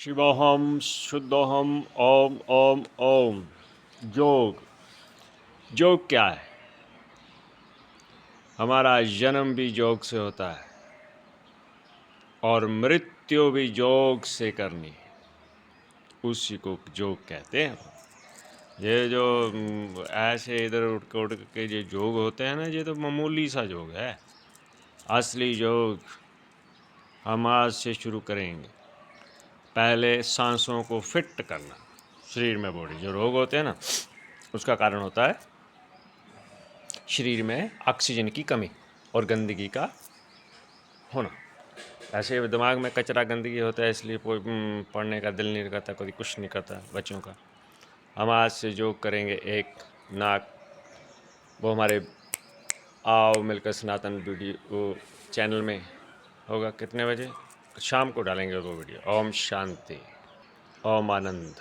शिवोहम शुद्धोहम ओम ओम ओम। योग योग क्या है? हमारा जन्म भी योग से होता है और मृत्यु भी योग से करनी है, उसी को योग कहते हैं। ये जो ऐसे इधर उड़ के जो योग होते हैं ना, ये तो मामूली सा योग है। असली योग हम आज से शुरू करेंगे। पहले सांसों को फिट करना, शरीर में बॉडी जो रोग होते हैं ना, उसका कारण होता है शरीर में ऑक्सीजन की कमी और गंदगी का होना। ऐसे दिमाग में कचरा गंदगी होता है, इसलिए पढ़ने का दिल नहीं करता, कभी कुछ नहीं करता बच्चों का। हम आज से जो करेंगे, एक नाक, वो हमारे आओ मिलकर सनातन वीडियो चैनल में होगा। कितने बजे? शाम को डालेंगे वो वीडियो। ओम शांति, ओम आनंद।